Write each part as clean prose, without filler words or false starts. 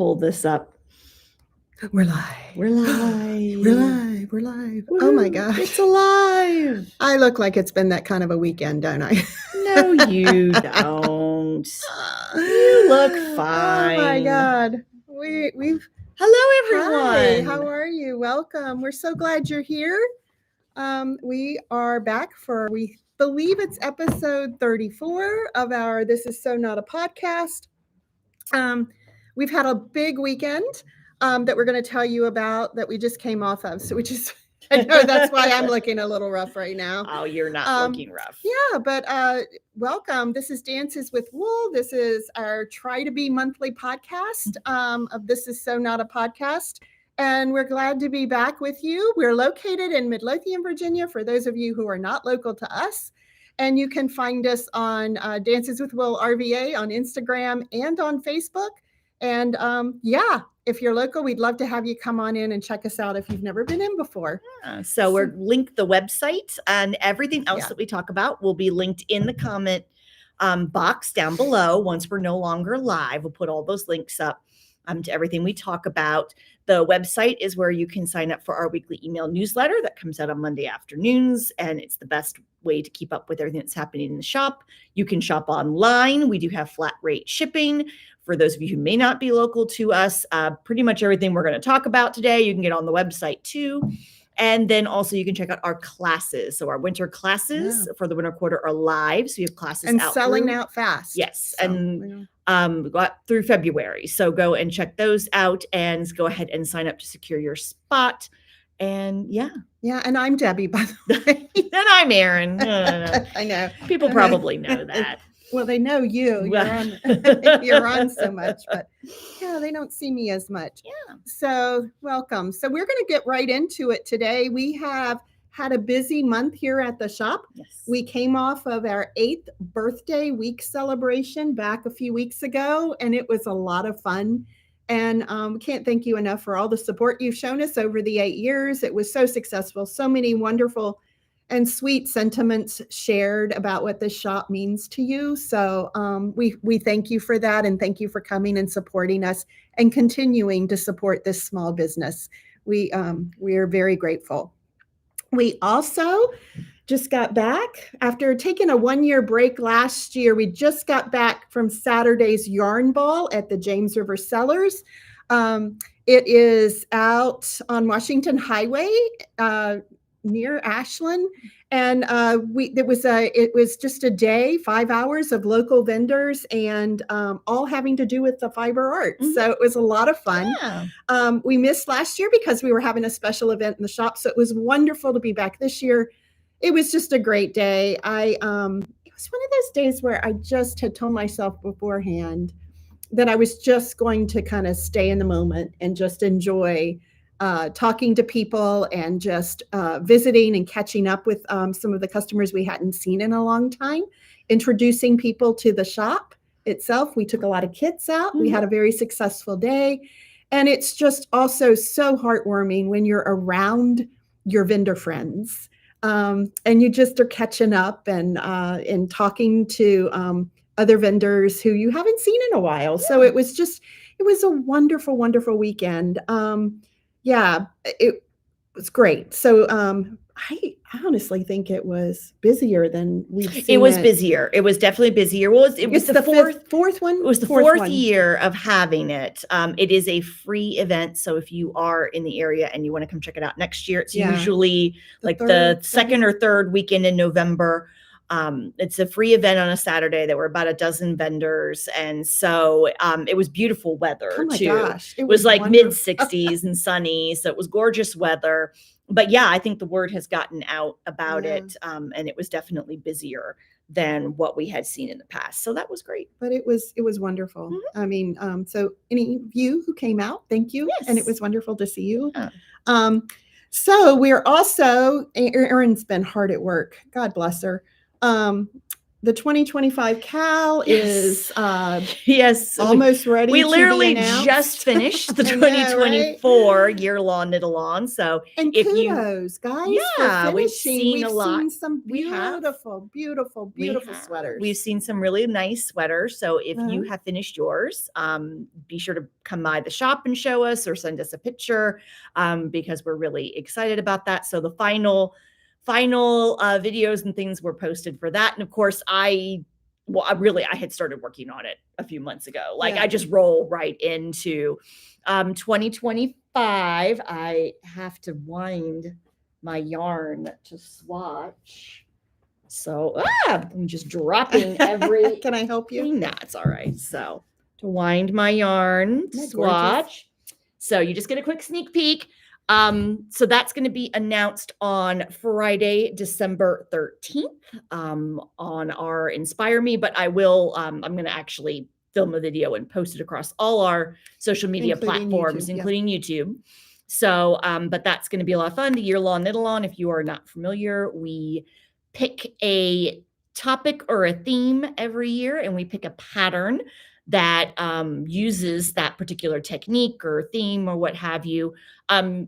pull this up. We're live. We're live. We're live. We're live. Woo-hoo, Oh my gosh. It's alive. I look like it's been that kind of a weekend, don't I? No, you don't. You look fine. Oh my God. We've Hello, everyone. Hi, how are you? Welcome. We're so glad you're here. We are back for, we believe it's episode 34 of our This Is So Not a Podcast. We've had a big weekend that we're going to tell you about that we just came off of. So I know that's why I'm looking a little rough right now. Oh, you're not looking rough. Yeah, but welcome. This is Dances with Wool. This is our Try to Be monthly podcast of This Is So Not a Podcast. And we're glad to be back with you. We're located in Midlothian, Virginia, for those of you who are not local to us. And you can find us on Dances with Wool RVA on Instagram and on Facebook. And yeah, if you're local, we'd love to have you come on in and check us out if you've never been in before. Yeah, so we're linked the website, and everything else that we talk about will be linked in the comment box down below. Once we're no longer live, we'll put all those links up to everything we talk about. The website is where you can sign up for our weekly email newsletter that comes out on Monday afternoons, and it's the best way to keep up with everything that's happening in the shop. You can shop online. We do have flat rate shipping. For those of you who may not be local to us, pretty much everything we're going to talk about today, you can get on the website too. And then also you can check out our classes. So our winter classes for the winter quarter are live. So you have classes and out selling out fast. Yes. So, and got through February. So go and check those out and go ahead and sign up to secure your spot. And yeah. And I'm Debbie, by the way. And I'm Erin. I know. People probably know that. Well, they know you. You're on so much, but yeah, they don't see me as much. Yeah. So welcome. So we're going to get right into it today. We have had a busy month here at the shop. Yes. We came off of our 8th birthday week celebration back a few weeks ago, and it was a lot of fun. And can't thank you enough for all the support you've shown us over the 8 years. It was so successful. So many wonderful and sweet sentiments shared about what this shop means to you. So we thank you for that, and thank you for coming and supporting us and continuing to support this small business. We are very grateful. We also just got back after taking a 1-year break last year. We just got back from Saturday's Yarnball at the James River Cellars. It is out on Washington Highway, near Ashland, and it was just a day, 5 hours of local vendors, and all having to do with the fiber art. Mm-hmm. So it was a lot of fun. Yeah. We missed last year because we were having a special event in the shop, so it was wonderful to be back this year. It was just a great day. It was one of those days where I just had told myself beforehand that I was just going to kind of stay in the moment and just enjoy talking to people and just visiting and catching up with some of the customers we hadn't seen in a long time, introducing people to the shop itself. We took a lot of kits out. Mm-hmm. We had a very successful day. And it's just also so heartwarming when you're around your vendor friends and you just are catching up and talking to other vendors who you haven't seen in a while. Yeah. So it was a wonderful, wonderful weekend. Yeah, it was great. So I honestly think it was busier than we've seen. It was busier. It was definitely busier. Well, it was the fourth one. It was the fourth year of having it. It is a free event. So if you are in the area and you want to come check it out next year, it's usually the second or third weekend in November. It's a free event on a Saturday. There were about a dozen vendors. And so it was beautiful weather too. Gosh, it was like mid-60s and sunny. So it was gorgeous weather. But yeah, I think the word has gotten out about it. And it was definitely busier than what we had seen in the past. So that was great. But it was wonderful. Mm-hmm. I mean, so any of you who came out, thank you. Yes. And it was wonderful to see you. Yeah. So we're also, Erin's been hard at work. God bless her. the 2025 Cal is yes, almost ready. We to literally be announced. just finished the I know, 2024 Yearlong Knit-along. So and if kudos, guys, yeah, for we've finishing. seen a lot. Seen some We have. beautiful sweaters. We've seen some really nice sweaters. So if you Uh-huh. have finished yours, be sure to come by the shop and show us or send us a picture because we're really excited about that. So the final videos and things were posted for that. And of course, I had started working on it a few months ago. Like Yeah. I just roll right into 2025. I have to wind my yarn to swatch. So I'm just dropping every. Can I help you? Nah, it's all right. So to wind my yarn, swatch. So you just get a quick sneak peek. So that's going to be announced on Friday, December 13th, on our Inspire Me, but I will, I'm going to actually film a video and post it across all our social media platforms, including YouTube. So, but that's going to be a lot of fun. The Yearlong Knit-along, if you are not familiar, we pick a topic or a theme every year, and we pick a pattern that uses that particular technique or theme or what have you.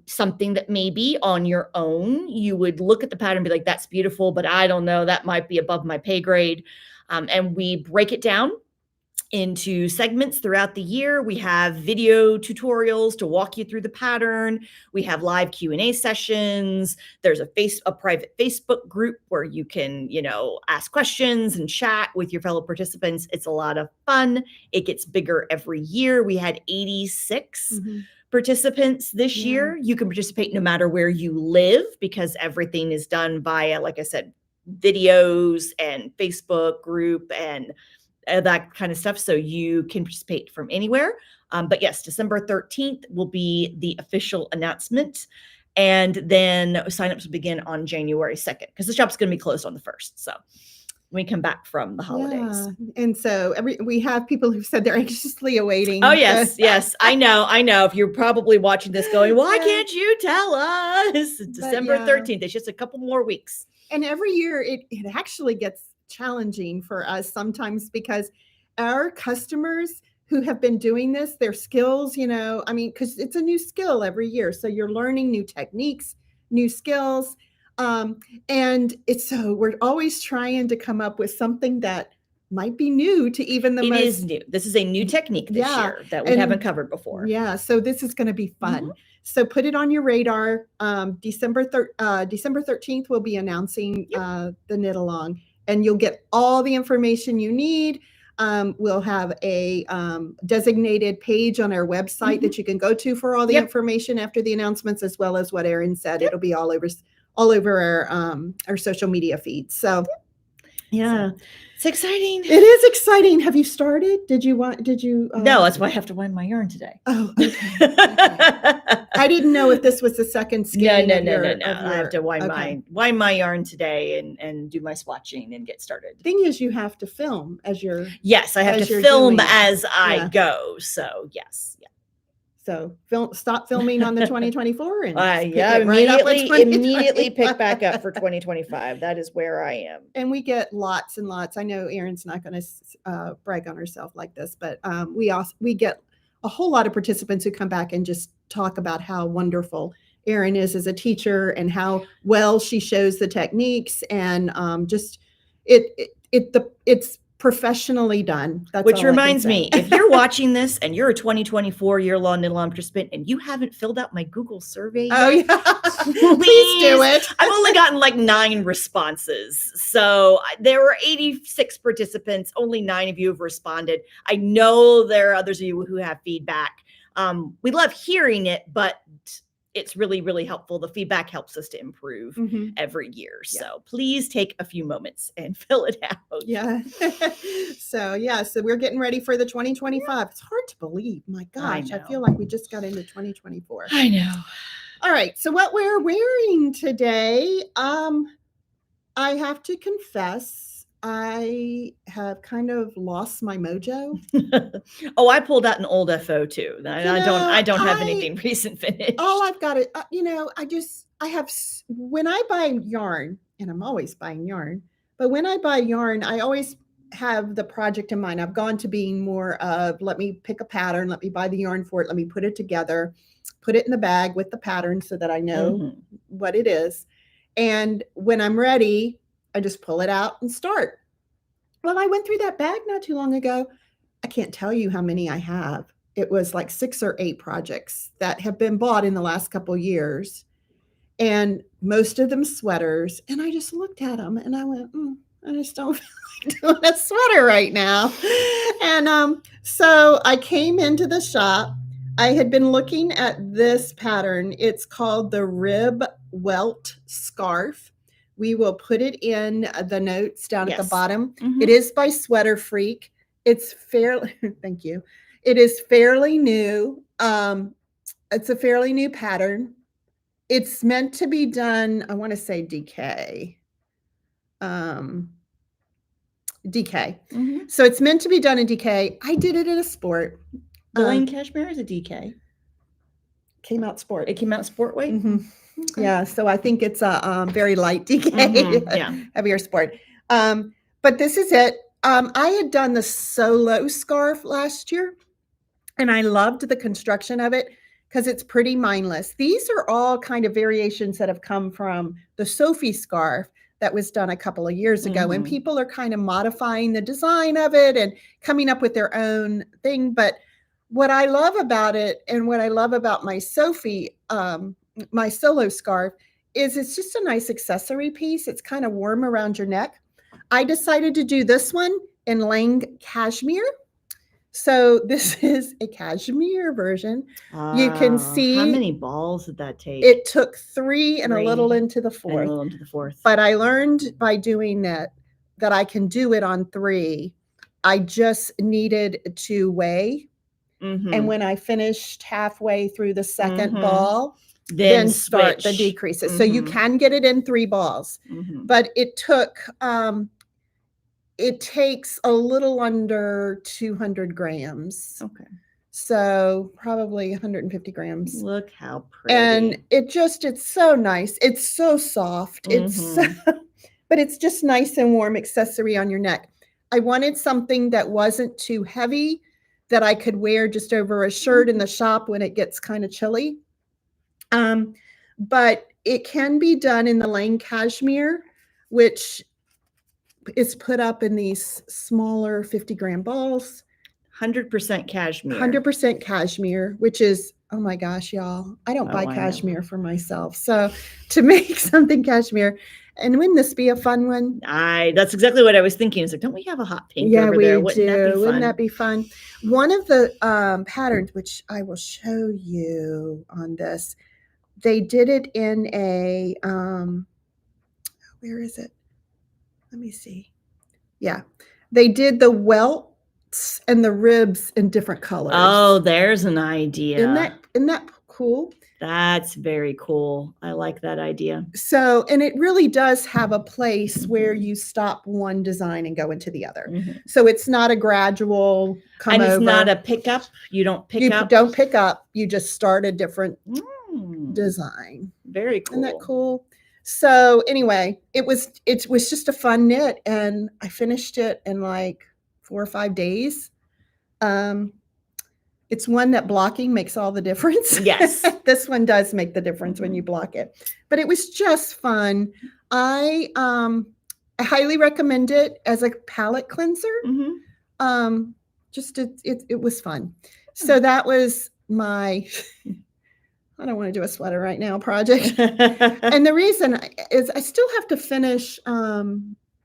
Something that maybe on your own, you would look at the pattern and be like, that's beautiful, but I don't know, that might be above my pay grade. And we break it down into segments throughout the year. We have video tutorials to walk you through the pattern. We have live Q&A sessions. There's a private Facebook group where you can, ask questions and chat with your fellow participants. It's a lot of fun. It gets bigger every year. We had 86 participants this year. You can participate no matter where you live because everything is done via, like I said, videos and Facebook group and that kind of stuff. So you can participate from anywhere. But yes, December 13th will be the official announcement. And then signups will begin on January 2nd because the shop's going to be closed on the 1st. So when we come back from the holidays. Yeah. And so we have people who said they're anxiously awaiting. Oh, yes. Yes. I know. If you're probably watching this going, why can't you tell us? December 13th. It's just a couple more weeks. And every year it actually gets challenging for us sometimes because our customers who have been doing this, their skills, because it's a new skill every year. So you're learning new techniques, new skills. And we're always trying to come up with something that might be new to even the most. It is new. This is a new technique this year that we haven't covered before. Yeah. So this is going to be fun. So put it on your radar. December 13th, we'll be announcing the knit-along. And you'll get all the information you need. We'll have a designated page on our website that you can go to for all the information after the announcements, as well as what Erin said. It'll be all over our social media feeds. So, yeah. It's exciting. It is exciting. Have you started? No, that's why I have to wind my yarn today. Oh, okay. I didn't know if this was the second skein. No. I have to wind my yarn today and do my swatching and get started. Thing is, you have to film as you're. Yes, I have to film as I go. So yes. Yeah. So stop filming on the 2024 and immediately pick back up for 2025. That is where I am. And we get lots and lots. I know Erin's not going to brag on herself like this, but we get a whole lot of participants who come back and just talk about how wonderful Erin is as a teacher and how well she shows the techniques and it's professionally done. Which reminds me, if you're watching this and you're a 2024 Yearlong Knit-along participant and you haven't filled out my Google survey yet, please do it. I've only gotten like 9 responses. So there were 86 participants. Only 9 of you have responded. I know there are others of you who have feedback. We love hearing it, but it's really, really helpful. The feedback helps us to improve every year. Yeah. So please take a few moments and fill it out. Yeah. So we're getting ready for the 2025. It's hard to believe. My gosh, I feel like we just got into 2024. I know. All right. So what we're wearing today, I have to confess, I have kind of lost my mojo. I pulled out an old FO too. I don't have anything recent finished. I've got it. When I buy yarn, and I'm always buying yarn, But when I buy yarn, I always have the project in mind. I've gone to being more of, let me pick a pattern, let me buy the yarn for it, let me put it together, put it in the bag with the pattern so that I know what it is. And when I'm ready, I just pull it out and start. Well, I went through that bag not too long ago. I can't tell you how many I have. It was like 6 or 8 projects that have been bought in the last couple years, and most of them sweaters. And I just looked at them and I went, I just don't feel like doing a sweater right now. And so I came into the shop. I had been looking at this pattern. It's called the Rib Welt Scarf. We will put it in the notes down at the bottom. It is by SweaterFreak. It's fairly, thank you. It is fairly new. It's a fairly new pattern. It's meant to be done, I want to say DK. DK. So it's meant to be done in DK. I did it in a sport. The Lane Cashmere is a DK. Came out sport. It came out sport weight? Okay. Yeah, so I think it's a very light DK, heavier sport. But this is it. I had done the solo scarf last year, and I loved the construction of it because it's pretty mindless. These are all kind of variations that have come from the Sophie scarf that was done a couple of years ago, and people are kind of modifying the design of it and coming up with their own thing. But what I love about it, and what I love about my Sophie, my solo scarf, is it's just a nice accessory piece. It's kind of warm around your neck. I decided to do this one in Lang Cashmere. So this is a cashmere version. You can see how many balls did that take? It took 3 and a little into the 4th. And a little into the 4th. But I learned by doing that I can do it on 3. I just needed to weigh. And when I finished halfway through the second ball, then start the decreases. So you can get it in 3 balls. But it took it takes a little under 200 grams. Okay. So probably 150 grams. Look how pretty. And it's so nice. It's so soft. But it's just nice and warm accessory on your neck. I wanted something that wasn't too heavy, that I could wear just over a shirt in the shop when it gets kind of chilly. But it can be done in the Lang Cashmere, which is put up in these smaller 50-gram balls. 100% cashmere. 100% cashmere, which is, oh my gosh, y'all. I don't buy cashmere for myself. So to make something cashmere, and wouldn't this be a fun one? That's exactly what I was thinking. It's like, don't we have a hot pink over there? Wouldn't that be fun? One of the patterns, which I will show you on this, they did it in a, where is it? Let me see. Yeah. They did the welts and the ribs in different colors. Oh, there's an idea. Isn't that cool? That's very cool. I like that idea. So, and it really does have a place where you stop one design and go into the other. So it's not a gradual come over. And it's not a pickup. You don't pick up. You don't pick up. You just start a different design. Very cool. Isn't that cool? So anyway, it was just a fun knit, and I finished it in like 4 or 5 days. It's one that blocking makes all the difference. Yes. This one does make the difference when you block it. But it was just fun. I highly recommend it as a palette cleanser. It was fun. So that was my I don't want to do a sweater right now project. And the reason is I still have to finish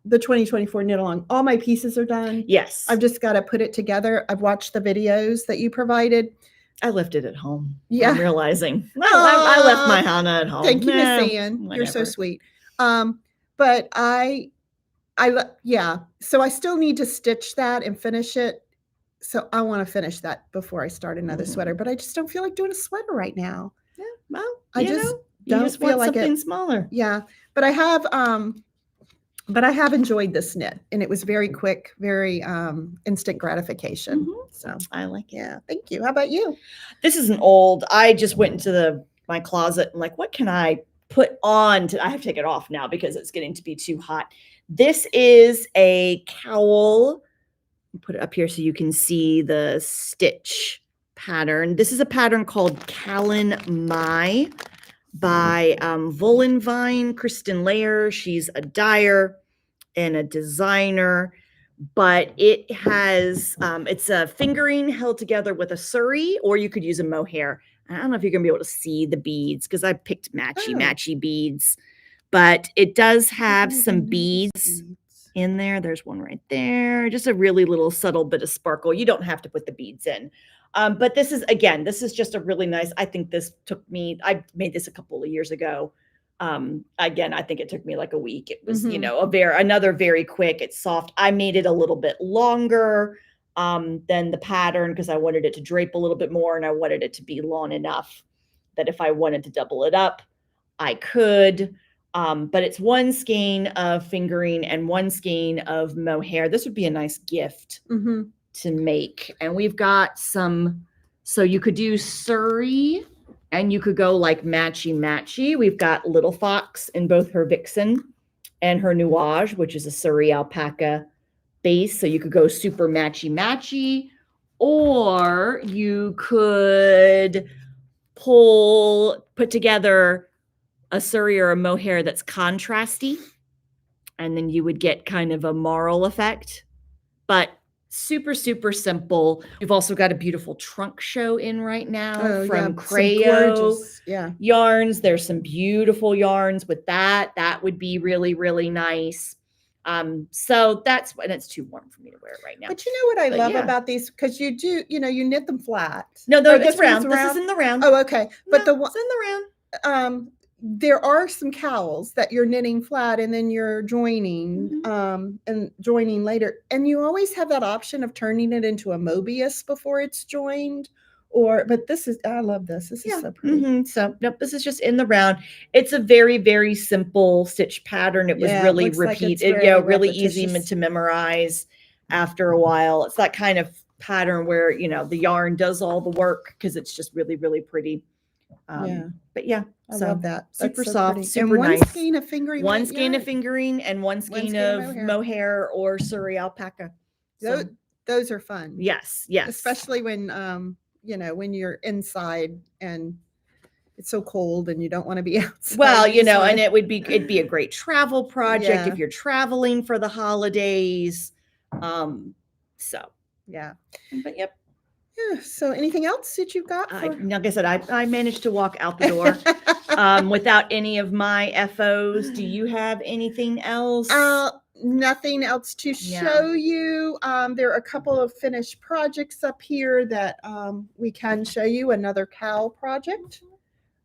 the 2024 knit-along. All my pieces are done. Yes. I've just got to put it together. I've watched the videos that you provided. I left it at home. Yeah. I'm realizing. I left my Hannah at home. Thank you, Miss Ann. You're so sweet. But so I still need to stitch that and finish it. So I want to finish that before I start another sweater, but I just don't feel like doing a sweater right now. Yeah, well, I just don't feel like something smaller. Yeah, but I have enjoyed this knit, and it was very quick, very instant gratification. So I like it. Yeah, thank you. How about you? This is an old. I just went into my closet and like, what can I put on? I have to take it off now because it's getting to be too hot. This is a cowl. Put it up here so you can see the stitch pattern. This is a pattern called Calan Mai by Voolenvine, Kristen Layer. She's a dyer and a designer, but it has, it's a fingering held together with a suri, or you could use a mohair. I don't know if you're gonna be able to see the beads because I picked matchy beads, but it does have some beads in there. There's one right there, just a really little subtle bit of sparkle. You don't have to put the beads in. But this is, again, this is just a really nice, I think this took me, I made this a couple of years ago. Again, I think it took me like a week. It was, you know, another very quick, it's soft. I made it a little bit longer than the pattern because I wanted it to drape a little bit more and I wanted it to be long enough that if I wanted to double it up, I could. But it's one skein of fingering and one skein of mohair. This would be a nice gift to make. And we've got some, so you could do suri and you could go like matchy. We've got Little Fox in both her vixen and her nuage, which is a suri alpaca base. So you could go super matchy, or you could put together a suri or a mohair that's contrasty, and then you would get kind of a marl effect, but super simple. We've also got a beautiful trunk show in right now from Crayo yarns. There's some beautiful yarns with that. That would be really nice. So that's, and it's too warm for me to wear it right now. But you know what I love about these, because you do, you know, you knit them flat. No, it's round. This is in the round. Oh, okay. But the one's in the round. There are some cowls that you're knitting flat and then you're joining and joining later. And you always have that option of turning it into a Mobius before it's joined. But this is, I love this. This is so pretty. So nope, this is just in the round. It's a very simple stitch pattern. It was really repeated, really easy to memorize after a while. It's that kind of pattern where, you know, the yarn does all the work because it's just really pretty. But yeah, I love that. Super so soft, pretty. super and nice. One skein of fingering. One skein of fingering and one skein of mohair or suri alpaca. So, those are fun. Yes. Especially when you know, when you're inside and it's so cold and you don't want to be outside. Well, you know, and it'd be a great travel project if you're traveling for the holidays. So yeah. But yep. Yeah. So anything else that you've got? Like I said, I managed to walk out the door without any of my FOs. Do you have anything else? Nothing else to show you. There are a couple of finished projects up here that we can show you. Another cowl project.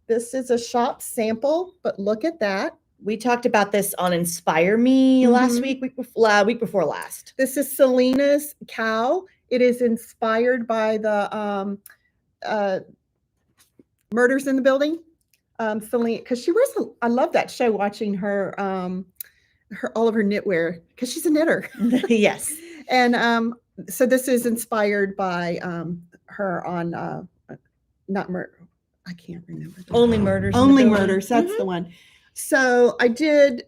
This is a shop sample, but look at that. We talked about this on Inspire Me last week before last. This is Selena's cowl. It is inspired by the Murders in the Building. Selena, because she wears I love that show, watching her all of her knitwear, because she's a knitter. Yes. And so this is inspired by her on not murder. I can't remember. Only Murders. Only Murders. That's the one. So I did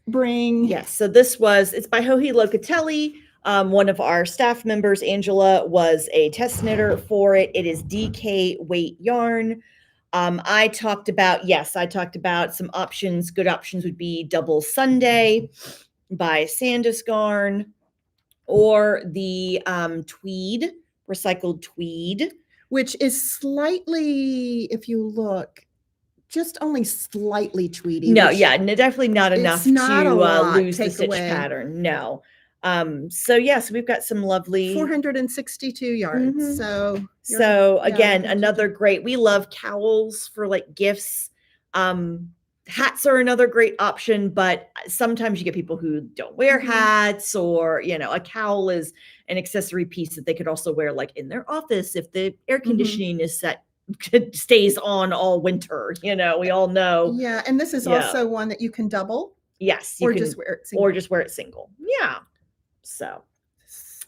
bring. Yes. So it's by Joji Locatelli. One of our staff members, Angela, was a test knitter for it. It is DK weight yarn. I talked about some options. Good options would be Double Sunday by Sandus Garn, or the tweed, recycled tweed, which is slightly, if you look, just only slightly tweedy. No, definitely not enough to lose the stitch pattern. No. So we've got some lovely 462 yards. So again, another great, we love cowls for like gifts. Hats are another great option, but sometimes you get people who don't wear hats, or, you know, a cowl is an accessory piece that they could also wear like in their office if the air conditioning is stays on all winter. You know, we all know. Yeah. And this is also one that you can double. Yes. Or just wear it single. Or just wear it single. Yeah. So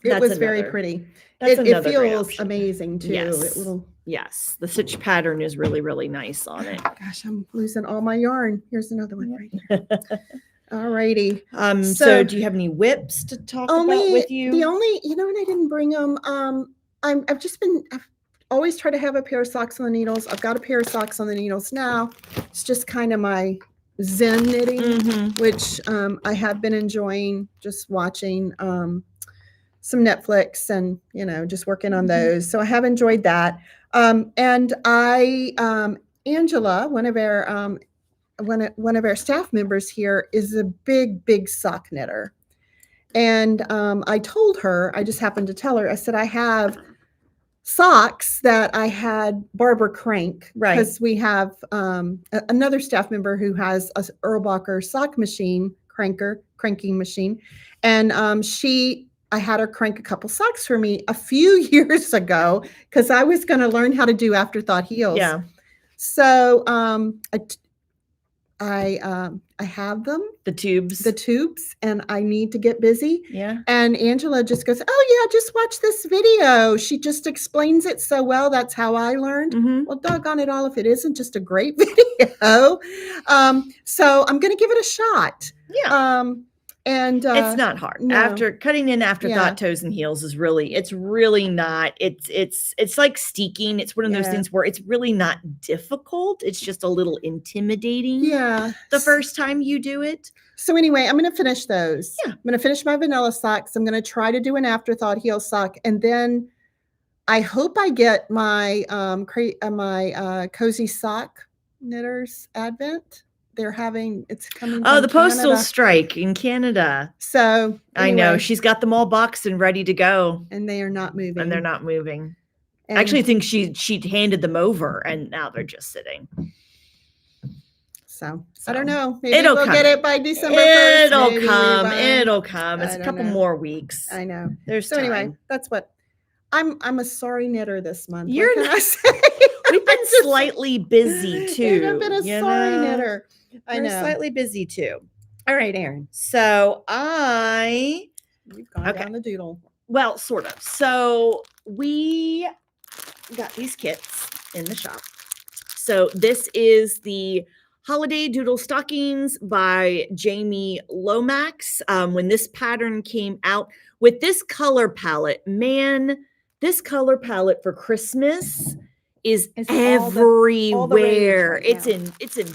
it was very pretty. It feels amazing too. Yes. The stitch pattern is really nice on it. Gosh, I'm losing all my yarn. Here's another one right here. All righty. So do you have any whips to talk about with you? The only, and I didn't bring them. I've always tried to have a pair of socks on the needles. I've got a pair of socks on the needles now. It's just kind of my Zen knitting, which I have been enjoying, just watching some Netflix and, just working on those. So I have enjoyed that. And Angela, one of our staff members here, is a big sock knitter. And I told her, I just happened to tell her, I said, I have socks that I had Barbara crank, because we have another staff member who has a Erlbacher sock machine, cranking machine. And I had her crank a couple socks for me a few years ago, because I was going to learn how to do afterthought heels. Yeah. So I have them, the tubes, and I need to get busy. Yeah. And Angela just goes, oh yeah, just watch this video. She just explains it so well. That's how I learned. Well, doggone it all, if it isn't just a great video. So I'm going to give it a shot. Yeah. And it's not hard. No. After cutting in afterthought toes and heels is really not, it's like steeking. It's one of those things where it's really not difficult. It's just a little intimidating. Yeah. The first time you do it. So anyway, I'm going to finish those. Yeah. I'm going to finish my vanilla socks. I'm going to try to do an afterthought heel sock. And then I hope I get my, my cozy sock knitters advent. It's coming. Oh, the postal strike in Canada. So anyway, I know she's got them all boxed and ready to go, and they are not moving. I actually think she handed them over, and now they're just sitting. So I don't know. Maybe we'll get it by December 1st. It'll come. It's a couple more weeks. I know. There's so time. Anyway, that's what I'm a sorry knitter this month. You're not. We've been slightly busy too. I've been a sorry knitter. I know. Slightly busy too. All right, Erin. So You've gone down the doodle. Well, sort of. So we got these kits in the shop. So this is the Holiday Doodle Stockings by Jamie Lomax. When this pattern came out with this color palette, this color palette for Christmas is everywhere. It's in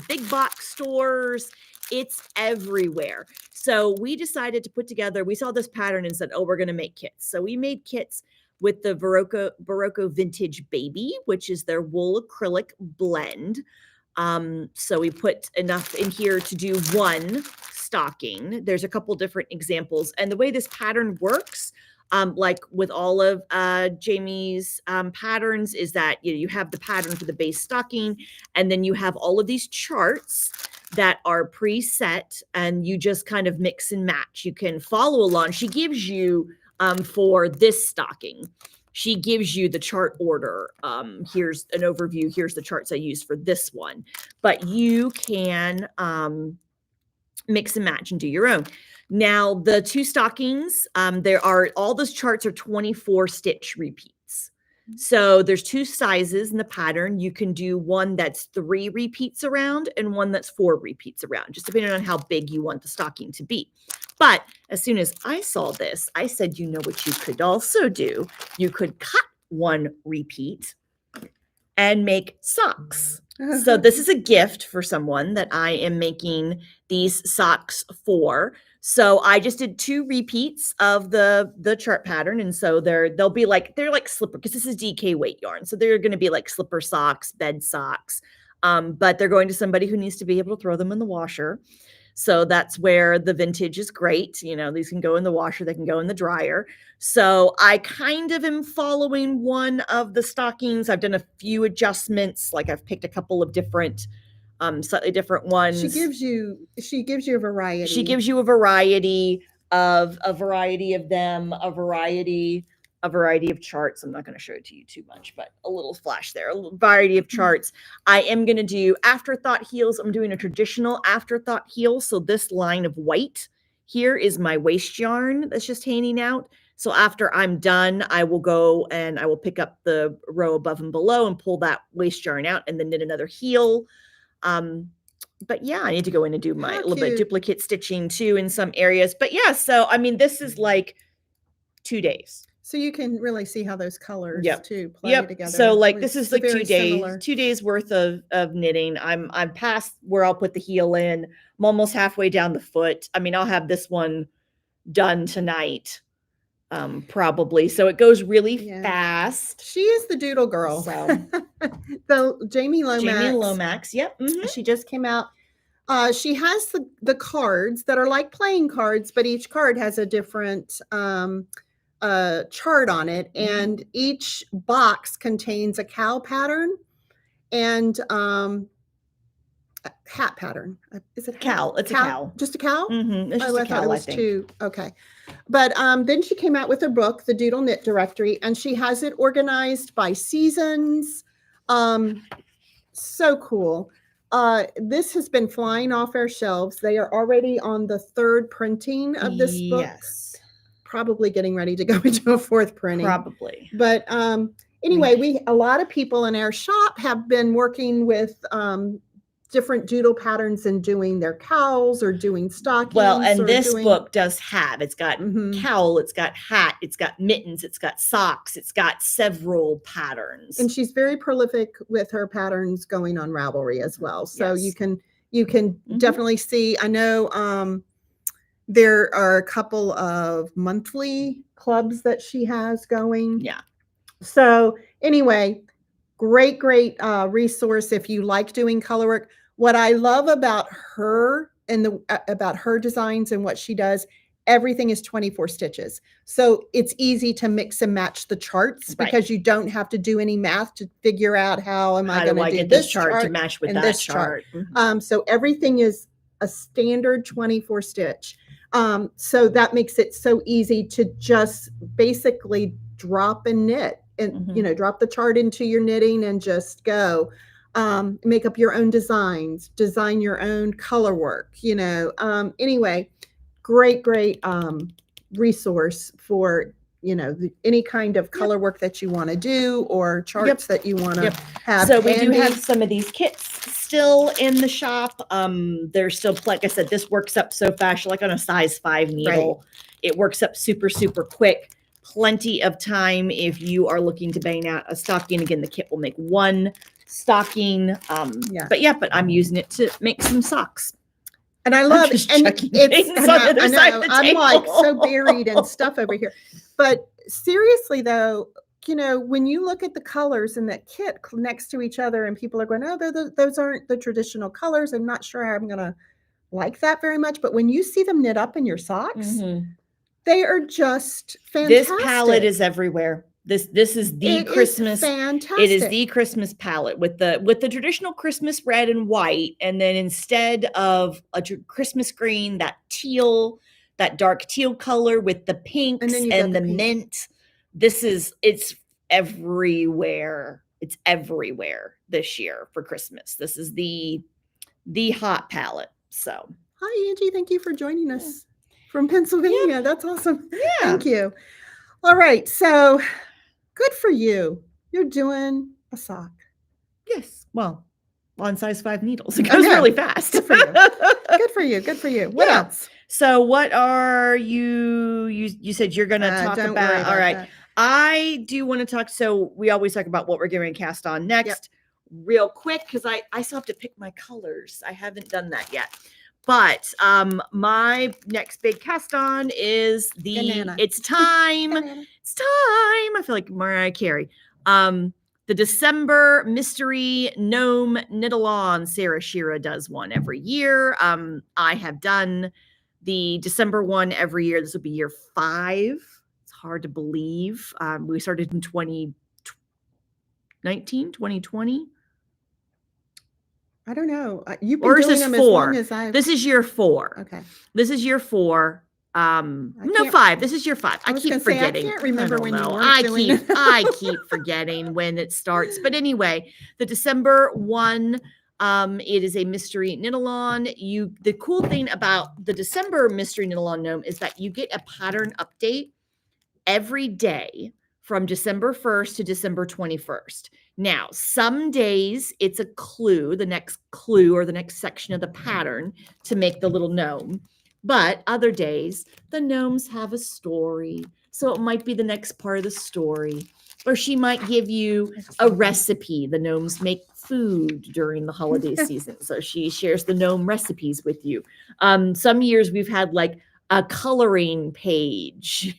big box stores. It's everywhere. So we decided to put together, we saw this pattern and said, oh, we're going to make kits. So we made kits with the Baroko Vintage Baby, which is their wool acrylic blend. So we put enough in here to do one stocking. There's a couple different examples. And the way this pattern works, like with all of Jamie's patterns, is that you have the pattern for the base stocking, and then you have all of these charts that are preset, and you just kind of mix and match. You can follow along. She gives you for this stocking, she gives you the chart order. Here's an overview. Here's the charts I use for this one, but you can mix and match and do your own. Now, the two stockings, all those charts are 24 stitch repeats. So there's two sizes in the pattern. You can do one that's 3 repeats around and one that's 4 repeats around, just depending on how big you want the stocking to be. But as soon as I saw this, I said, you know what you could also do? You could cut 1 repeat and make socks. So this is a gift for someone that I am making these socks for. So I just did 2 repeats of the chart pattern. And so they're like slipper, because this is DK weight yarn. So they're going to be like slipper socks, bed socks. But they're going to somebody who needs to be able to throw them in the washer. So that's where the vintage is great. These can go in the washer, they can go in the dryer. So I kind of am following one of the stockings. I've done a few adjustments. Like I've picked a couple of different, slightly different ones. She gives you a variety. She gives you a variety of them, a variety of charts. I'm not going to show it to you too much, but a little flash there, a little variety of charts. I am going to do afterthought heels. I'm doing a traditional afterthought heel. So this line of white here is my waste yarn that's just hanging out. So after I'm done, I will go and I will pick up the row above and below and pull that waste yarn out and then knit another heel. but yeah, I need to go in and do my How little bit cute. duplicate stitching too in some areas. But yeah, so I mean, this is like 2 days. So you can really see how those colors Yep. too play Yep. together. So like It's this is like 2 very days, similar. 2 days worth of knitting. I'm past where I'll put the heel in. I'm almost halfway down the foot. I mean, I'll have this one done tonight. Probably. So it goes really fast. She is the doodle girl. So the Jamie Lomax. Jamie Lomax. Yep. She just came out. She has the cards that are like playing cards, but each card has a different chart on it, and each box contains a cow pattern and hat pattern. Is it cowl? It's a cowl. Just a cowl? It's just I a thought it cowl, was two. Okay. But then she came out with her book, The Doodle Knit Directory, and she has it organized by seasons. So cool. This has been flying off our shelves. They are already on the 3rd printing of this book. Yes. Probably getting ready to go into a 4th printing. Probably. But anyway, a lot of people in our shop have been working with different doodle patterns and doing their cowls or doing stockings. Well, and this book does have, it's got Mm-hmm. cowl, it's got hat, it's got mittens, it's got socks, it's got several patterns. And she's very prolific with her patterns going on Ravelry as well. So Yes. you can definitely see. I know there are a couple of monthly clubs that she has going. Yeah. So anyway, great resource if you like doing color work. What I love about her and about her designs and what she does, everything is 24 stitches. So it's easy to mix and match the charts because you don't have to do any math to figure out how am I going to do this chart to match with and that this chart. So everything is a standard 24 stitch. So that makes it so easy to just basically drop and knit and, drop the chart into your knitting and just go. Make up your own designs, design your own color work, anyway, great resource for, any kind of color work that you want to do or charts that you want to have. So we do have some of these kits still in the shop. They're still, like I said, this works up so fast, like on a size 5 needle. It works up super, super quick. Plenty of time if you are looking to bang out a stocking. Again, the kit will make 1 stocking. But I'm using it to make some socks. And I love it. And I'm like so buried in stuff over here. But seriously though, when you look at the colors in that kit next to each other and people are going, oh, those aren't the traditional colors. I'm not sure I'm going to like that very much. But when you see them knit up in your socks, they are just fantastic. This palette is everywhere. This is the Christmas. Fantastic. It is the Christmas palette with the traditional Christmas red and white, and then instead of a Christmas green, that dark teal color with the pinks and the mint. It's everywhere. It's everywhere this year for Christmas. This is the hot palette. So hi Angie, thank you for joining us from Pennsylvania. That's awesome. Thank you. All right, so good for you. You're doing a sock. Yes. Well, on size 5 needles. It goes really fast. Good for you. Good for you. Good for you. What else? So what are you said you're going to talk about. All right. That. I do want to talk. So we always talk about what we're going to cast on next real quick. Cause I still have to pick my colors. I haven't done that yet. But my next big cast on is the Gnana. It's time. It's time. I feel like Mariah Carey. The December Mystery Gnome Knit-along. Schira does one every year. I have done the December one every year. This will be year 5. It's hard to believe. We started in 2019, 2020. I don't know. You've been doing them 4? As long as I've... This is year 4. Okay. This is year 4. No, 5. This is year 5. I keep forgetting. I can't remember when you were doing I keep forgetting when it starts. But anyway, the December one, it is a mystery knit-along. The cool thing about the December mystery knit-along gnome is that you get a pattern update every day from December 1st to December 21st. Now, some days it's a clue, the next clue or the next section of the pattern to make the little gnome. But other days, the gnomes have a story. So it might be the next part of the story. Or she might give you a recipe. The gnomes make food during the holiday season. So she shares the gnome recipes with you. Some years we've had like a coloring page,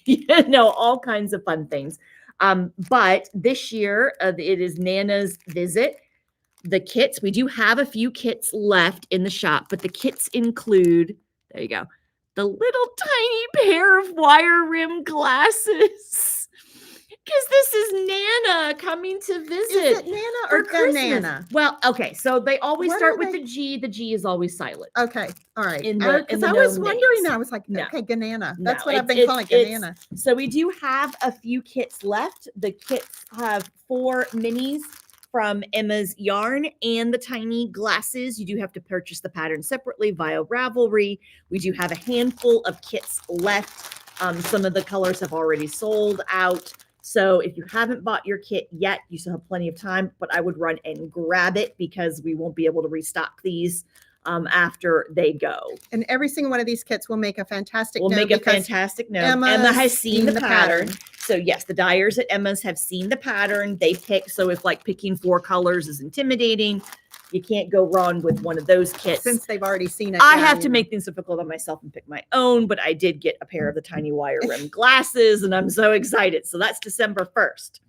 all kinds of fun things. But this year it is Nana's visit. The kits, we do have a few kits left in the shop, but the kits include, there you go, the little tiny pair of wire rim glasses. Because this is Nana coming to visit. Is it Nana or Gnana? Well, okay, so they always What start are with they? the G. The G is always silent. Okay, all right. Because I was wondering. names. I was like, No. okay, Gnana. No, That's what I've been calling Gnana. So we do have a few kits left. The kits have 4 minis from Emma's Yarn and the tiny glasses. You do have to purchase the pattern separately via Ravelry. We do have a handful of kits left. Some of the colors have already sold out. So if you haven't bought your kit yet, you still have plenty of time, but I would run and grab it because we won't be able to restock these after they go. And every single one of these kits will make a fantastic gnome. Emma has seen the pattern. So yes, the dyers at Emma's have seen the pattern. They pick. So if like picking 4 colors is intimidating, you can't go wrong with one of those kits. Since they've already seen it. I have to make things difficult on myself and pick my own, but I did get a pair of the tiny wire rim glasses and I'm so excited. So that's December 1st.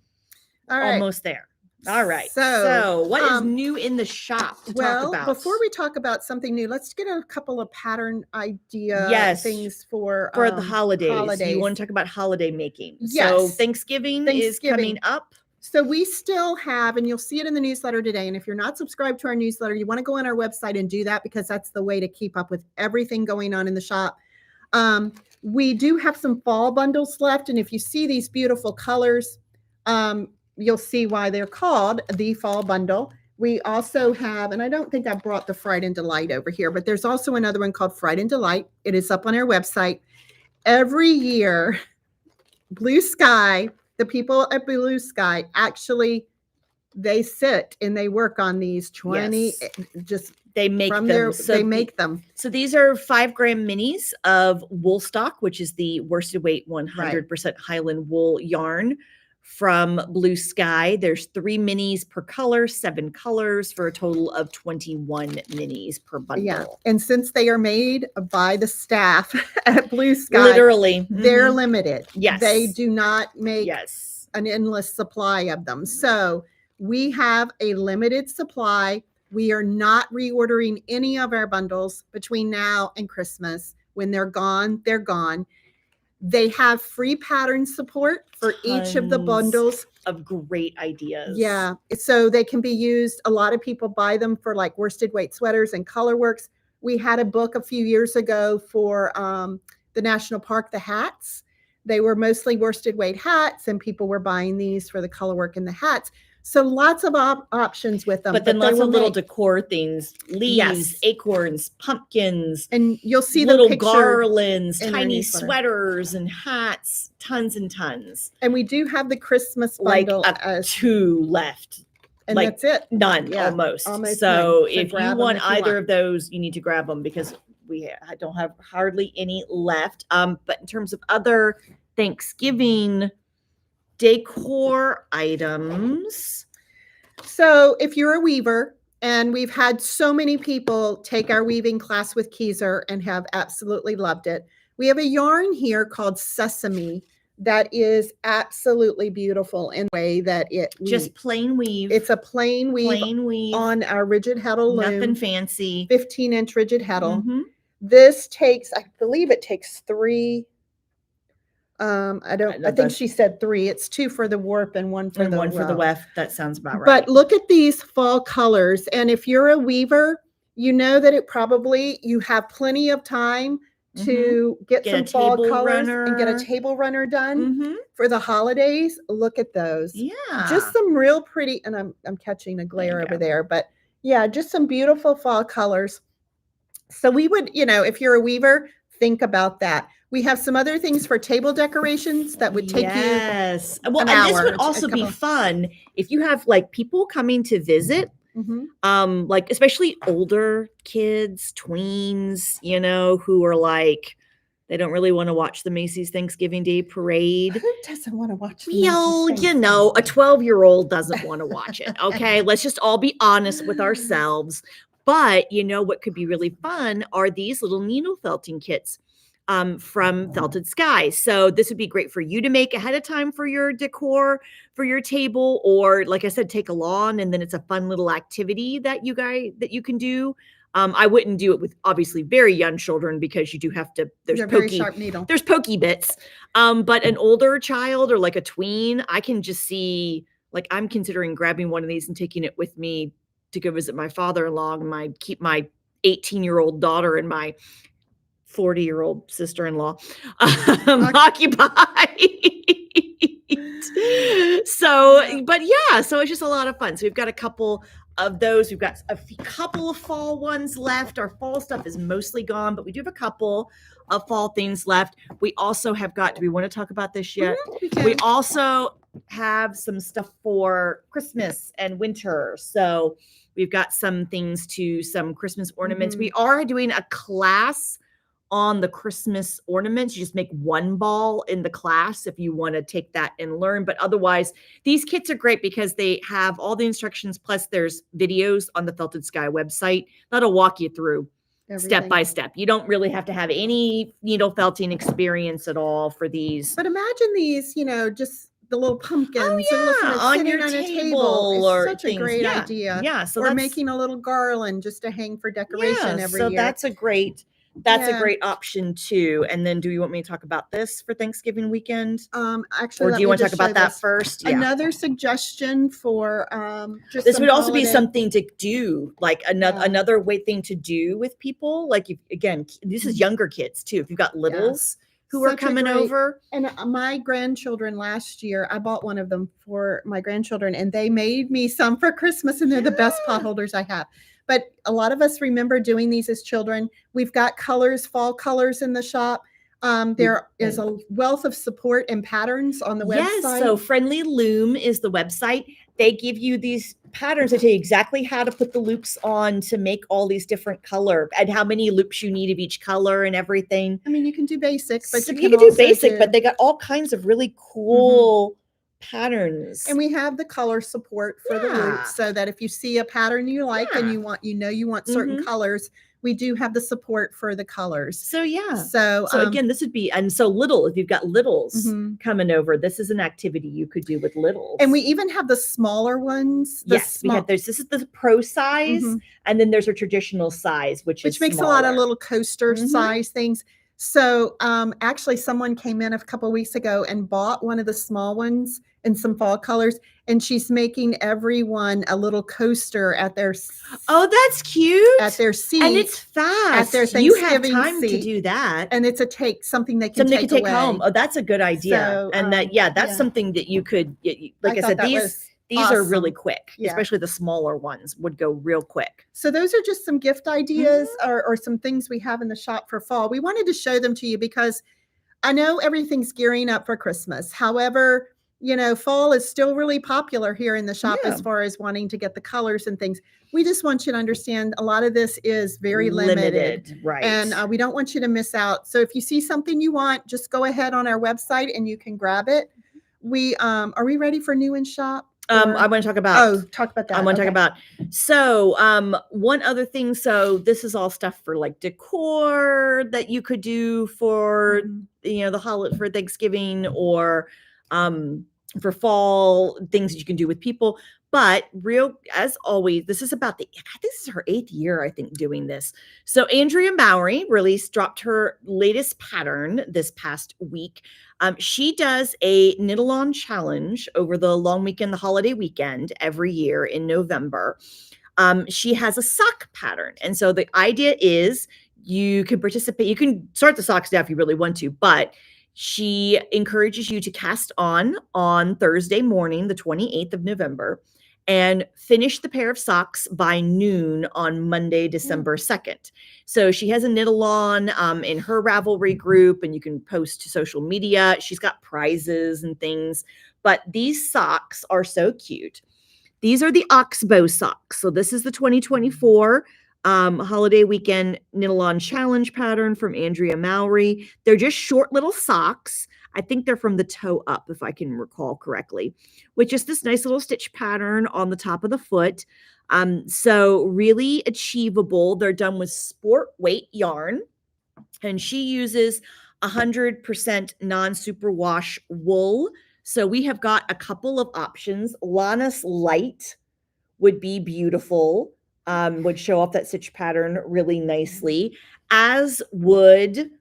All right. Almost there. All right. So what is new in the shop to talk about? Before we talk about something new, let's get a couple of pattern idea things for the holidays. You want to talk about holiday making. Yes. So Thanksgiving is coming up. So we still have, and you'll see it in the newsletter today. And if you're not subscribed to our newsletter, you want to go on our website and do that because that's the way to keep up with everything going on in the shop. We do have some fall bundles left. And if you see these beautiful colors, you'll see why they're called the fall bundle. We also have, and I don't think I brought the Fright and Delight over here, but there's also another one called Fright and Delight. It is up on our website. Every year, Blue Sky, the people at Blue Sky actually, they sit and they work on these 20, they make them. They make them. So these are 5-gram minis of wool stock, which is the worsted weight 100% Highland wool yarn from Blue Sky. There's 3 minis per color, 7 colors for a total of 21 minis per bundle. Yeah. And since they are made by the staff at Blue Sky, literally, they're limited. Yes. They do not make an endless supply of them. So we have a limited supply. We are not reordering any of our bundles between now and Christmas. When they're gone, they're gone. They have free pattern support for each of the bundles. Of great ideas. Yeah. So they can be used. A lot of people buy them for like worsted weight sweaters and colorworks. We had a book a few years ago for the National Park, the hats. They were mostly worsted weight hats and people were buying these for the colorwork and the hats. So lots of options with them. But then lots of little decor things, leaves, acorns, pumpkins. And you'll see little the garlands, tiny sweaters and hats, tons and tons. And we do have the Christmas bundle. Like 2 left. And that's it. None, almost. So if you want either of those, you need to grab them because we don't have hardly any left. But in terms of other Thanksgiving decor items. So if you're a weaver, and we've had so many people take our weaving class with Keyser and have absolutely loved it. We have a yarn here called Sesame that is absolutely beautiful in a way that it just plain weave. It's a plain weave on our rigid heddle loom. Nothing fancy. 15-inch rigid heddle. This takes, I believe it takes 3. I think she said 3. It's 2 for the warp and 1 for the weft. That sounds about right. But look at these fall colors. And if you're a weaver, you know that you have plenty of time to get some fall colors and get a table runner done for the holidays. Look at those. Yeah. Just some real pretty, and I'm catching a glare over there, but yeah, just some beautiful fall colors. So we would, if you're a weaver, think about that. We have some other things for table decorations that would take you Yes. Well, an and this hour, would a also be couple- fun if you have like people coming to visit, like especially older kids, tweens, you know, who are like, they don't really want to watch the Macy's Thanksgiving Day parade. Who doesn't want to watch the Well, Macy's you know, a 12-year-old doesn't want to watch it. Okay. Let's just all be honest with ourselves. But you know what could be really fun are these little needle felting kits from Felted Sky. So this would be great for you to make ahead of time for your decor, for your table, or like I said, take along, and then it's a fun little activity that you can do. I wouldn't do it with obviously very young children because you do have to, there's very sharp needle. There's pokey bits. But an older child or like a tween, I can just see, like I'm considering grabbing one of these and taking it with me to go visit my father-in-law and keep my 18-year-old daughter and my 40-year-old sister-in-law occupied. So, but yeah, so it's just a lot of fun. So we've got a couple of those. We've got a couple of fall ones left. Our fall stuff is mostly gone, but we do have a couple of fall things left. We also have got, do we want to talk about this yet? We also have some stuff for Christmas and winter. So we've got some things some Christmas ornaments. We are doing a class on the Christmas ornaments. You just make one ball in the class if you want to take that and learn. But otherwise, these kits are great because they have all the instructions. Plus there's videos on the Felted Sky website that'll walk you through step by step. You don't really have to have any needle felting experience at all for these. But imagine these, you know, just the little pumpkins on your table or such a great idea. Yeah. So or making a little garland just to hang for decoration every year. So that's a great option too. And then do you want me to talk about this for Thanksgiving weekend? Actually, or do you want to talk about that first? Yeah. Another suggestion for just this would also be something to do, like another thing to do with people. Like again, this is younger kids too. If you've got littles who are coming over. And my grandchildren last year, I bought one of them for my grandchildren, and they made me some for Christmas, and they're the best potholders I have. But a lot of us remember doing these as children. We've got fall colors in the shop. There is a wealth of support and patterns on the website. Yes, so Friendly Loom is the website. They give you these patterns that tell you exactly how to put the loops on to make all these different color and how many loops you need of each color and everything. I mean, you can do basic, but so you can do basic, but they got all kinds of really cool patterns. And we have the color support for the loops, so that if you see a pattern you like and you want certain colors, we do have the support for the colors. So So again, this would be, and so if you've got littles coming over, this is an activity you could do with littles. And we even have the smaller ones. We have this is the pro size, and then there's a traditional size, which makes smaller. A lot of little coaster size things. So actually someone came in a couple of weeks ago and bought one of the small ones in some fall colors, and she's making everyone a little coaster at their that's cute, at their seat, and it's fast. At their Thanksgiving you have time seat. to do that, and it's something they can take home. Oh, that's a good idea. So, and that's something that you could, like I said, these are really quick, especially the smaller ones would go real quick. So those are just some gift ideas or some things we have in the shop for fall. We wanted to show them to you because I know everything's gearing up for Christmas. However, fall is still really popular here in the shop as far as wanting to get the colors and things. We just want you to understand a lot of this is very limited. Right. And we don't want you to miss out. So if you see something you want, just go ahead on our website and you can grab it. Are we ready for new in shop? I want to talk about. Talk about that. I want to talk about. So, one other thing. So, this is all stuff for like decor that you could do for the holiday for Thanksgiving or for fall things that you can do with people. But as always, this is her 8th year, I think, doing this. So Andrea Mowry dropped her latest pattern this past week. She does a knit-along challenge over the long weekend, the holiday weekend, every year in November. She has a sock pattern. And so the idea is you can participate. You can start the socks now if you really want to, but she encourages you to cast on Thursday morning, the 28th of November. and finish the pair of socks by noon on Monday, December 2nd. So she has a knit-along in her Ravelry group, and you can post to social media. She's got prizes and things, but these socks are so cute. These are the Oxbow socks. So this is the 2024 holiday weekend knit-along challenge pattern from Andrea Mowry. They're just short little socks. I think they're from the toe up, if I can recall correctly, with just this nice little stitch pattern on the top of the foot. So really achievable. They're done with sport weight yarn, and she uses 100% non-superwash wool. So we have got a couple of options. Lana's Light would be beautiful, would show off that stitch pattern really nicely, as would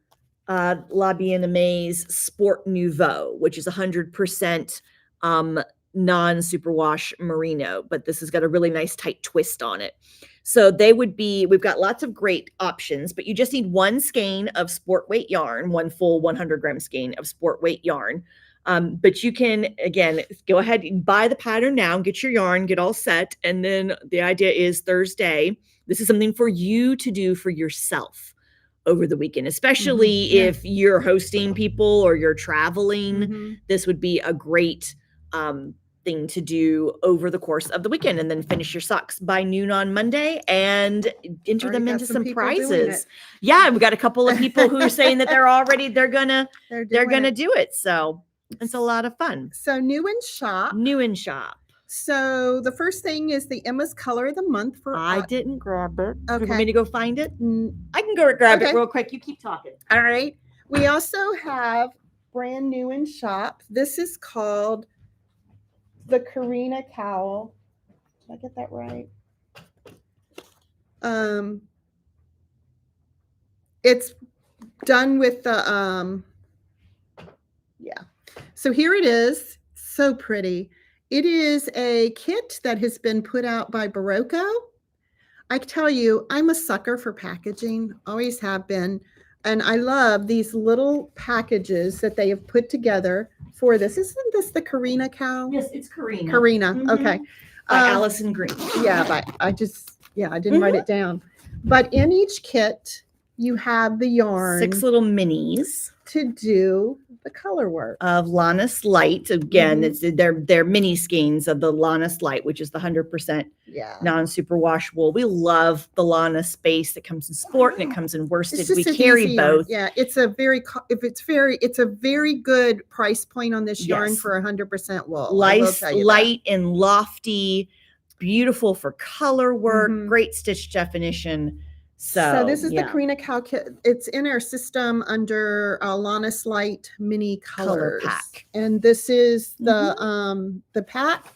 La Bien-Aimé's Sport Nouveau, which is 100% non-superwash merino, but this has got a really nice tight twist on it. So they would be, we've got lots of great options, but you just need one skein of sport weight yarn, one full 100-gram skein of sport weight yarn. But you can, again, go ahead and buy the pattern now, get your yarn, get all set. And then the idea is Thursday, this is something for you to do for yourself over the weekend, especially if you're hosting people or you're traveling. This would be a great thing to do over the course of the weekend, and then finish your socks by noon on Monday and enter them into some prizes. Yeah, we've got a couple of people who are saying that they're gonna do it. So it's a lot of fun. So new in shop. So the first thing is the Emma's Color of the Month for. I didn't grab it. Okay. You want me to go find it? I can go grab it real quick. You keep talking. All right. We also have brand new in shop. This is called the Carina Cowl. Did I get that right? It's done with the So here it is. So pretty. It is a kit that has been put out by Baroko. I tell you, I'm a sucker for packaging, always have been. And I love these little packages that they have put together for this. Isn't this the Carina Cowl? Yes, it's Carina. Carina, okay. By Alison Green. Yeah, but I didn't write it down. But in each kit, you have the yarn. 6 little minis to do the color work of Lana's Light. Again, it's they're mini skeins of the Lana's Light, which is the 100% non-superwash wool. We love the Lana Space. It comes in sport and it comes in worsted. We carry both. Yeah, it's a very good price point on this yarn for 100% wool. Light and lofty, beautiful for color work, great stitch definition. So this is the Carina Cowl kit. It's in our system under Lana's Light mini colors. Color pack. And this is the pack.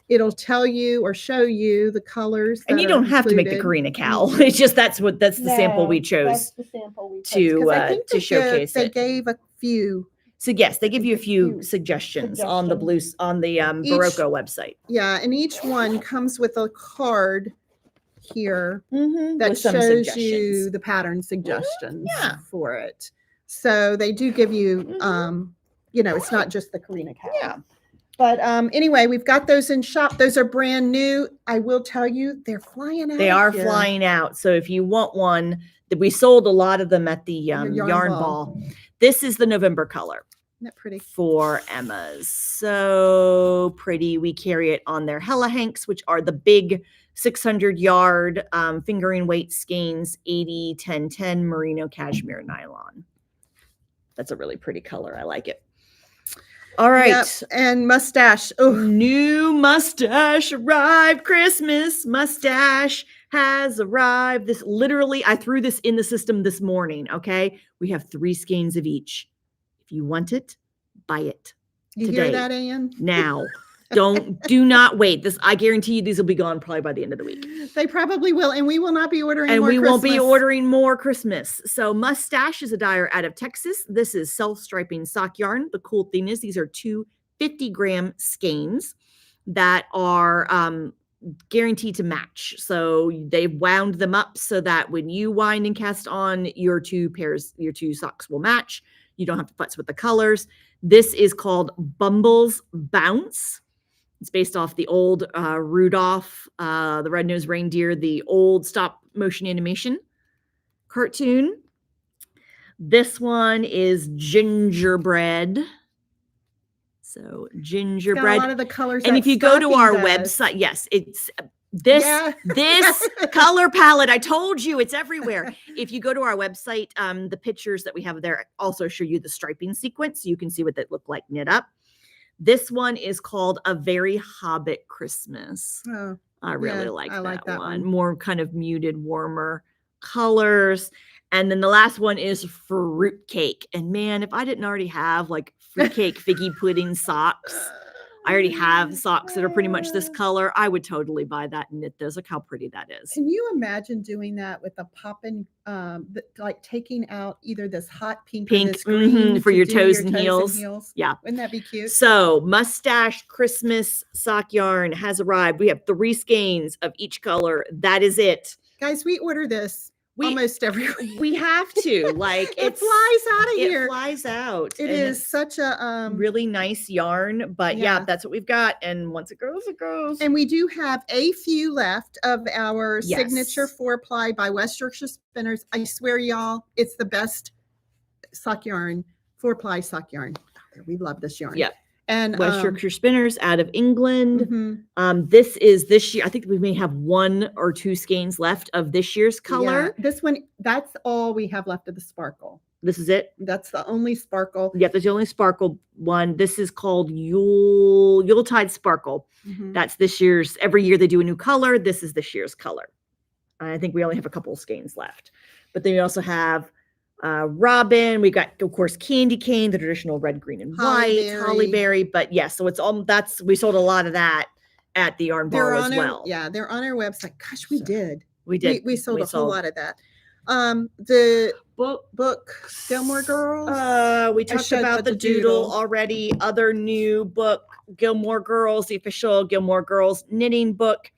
It'll tell you or show you the colors. And you don't have to make the Carina Cowl. It's just that's the sample we chose. That's the sample we chose to showcase they gave a few. So yes, they give you a few suggestions on the Baroko website. Yeah, and each one comes with a card here that with some shows you the pattern suggestions for it. So they do give you, it's not just the Carina Cowl. Yeah. But anyway, we've got those in shop. Those are brand new. I will tell you, they're flying out. They are flying out. So if you want one, we sold a lot of them at the yarn ball. This is the November color. Isn't that pretty? For Emma's. So pretty. We carry it on their Hella Hanks, which are the big 600-yard fingering weight skeins, 80-10-10 merino cashmere nylon. That's a really pretty color. I like it. All right. Yep. And mustache. Oh, new mustache arrived. Christmas mustache has arrived. This literally, I threw this in the system this morning. Okay. We have 3 skeins of each. If you want it, buy it. You hear that, Ann? Now. Do not wait. I guarantee you these will be gone probably by the end of the week. They probably will. And we will not be ordering more Christmas. Won't be ordering more Christmas. So Mustache is a dyer out of Texas. This is self-striping sock yarn. The cool thing is these are 2 50-gram skeins that are guaranteed to match. So they've wound them up so that when you wind and cast on, your 2 socks will match. You don't have to futz with the colors. This is called Bumble's Bounce. It's based off the old Rudolph, the Red-Nosed Reindeer, the old stop motion animation cartoon. This one is gingerbread. So gingerbread. Got a lot of the colors. And that if you go to our Stockings website, yes, it's this color palette. I told you it's everywhere. If you go to our website, the pictures that we have there also show you the striping sequence. So you can see what that looked like knit up. This one is called A Very Hobbit Christmas. Oh, I really yeah, like, I like that one. one. More kind of muted, warmer colors. And then the last one is fruitcake. And man, if I didn't already have like fruitcake figgy pudding socks, I already have socks that are pretty much this color. I would totally buy that and knit those. Look how pretty that is. Can you imagine doing that with a poppin', like taking out either this hot pink or this green for to your do toes and heels? Yeah. Wouldn't that be cute? So mustache Christmas sock yarn has arrived. We have 3 skeins of each color. That is it. Guys, we order this almost every week. We have to. Like it flies out of here. It flies out. It is such a really nice yarn, but yeah, that's what we've got. And once it goes, it goes. And we do have a few left of our signature 4-ply by West Yorkshire Spinners. I swear, y'all, it's the best sock yarn, 4-ply sock yarn. We love this yarn. Yeah. And West Yorkshire Spinners out of England. Mm-hmm. This is this year. I think we may have 1 or 2 skeins left of this year's color. Yeah, this one, that's all we have left of the sparkle. This is it. That's the only sparkle. Yeah, that's the only sparkle one. This is called Yuletide Sparkle. Mm-hmm. That's this year's. Every year they do a new color. This is this year's color. I think we only have a couple of skeins left. But then we also have Robin. We got, of course, Candy Cane, the traditional red, green, and white, Hollyberry. But yes, so it's all we sold a lot of that at the Yarnball as well. They're on our website. Gosh, we did. We sold a whole lot of that. The book Gilmore Girls. We talked about the Doodle already. Other new book, Gilmore Girls, the official Gilmore Girls knitting book.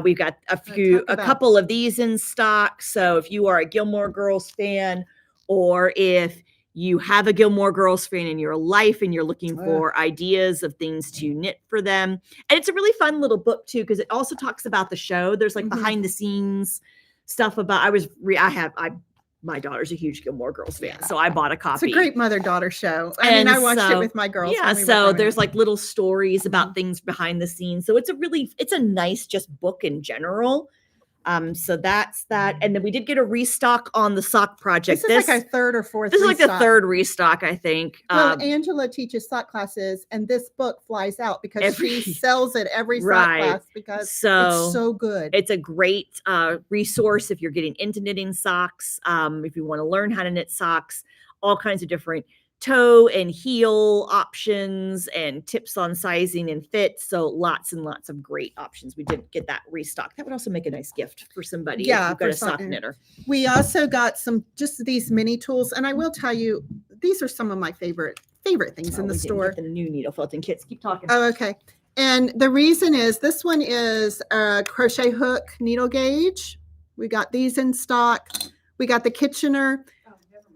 We've got a couple of these in stock. So if you are a Gilmore Girls fan, or if you have a Gilmore Girls fan in your life and you're looking for ideas of things to knit for them. And it's a really fun little book too, because it also talks about the show. There's like behind the scenes stuff about, my daughter's a huge Gilmore Girls fan, so I bought a copy. It's a great mother-daughter show. I watched it with my girls. Yeah, so there's like little stories about things behind the scenes. So it's a nice just book in general. So that's that. And then we did get a restock on the sock project. This is like our 3rd or 4th. This is like the 3rd restock, I think. Well, Angela teaches sock classes, and this book flies out because she sells it every sock class because it's so good. It's a great resource if you're getting into knitting socks. If you want to learn how to knit socks, all kinds of different toe and heel options and tips on sizing and fit. So lots and lots of great options. We did get that restock. That would also make a nice gift for somebody. Yeah, if you've got a sock knitter. We also got just these mini tools, and I will tell you, these are some of my favorite things in the store. The new needle felting kits. Keep talking. Oh, okay. And the reason is this one is a crochet hook needle gauge. We got these in stock. We got the Kitchener.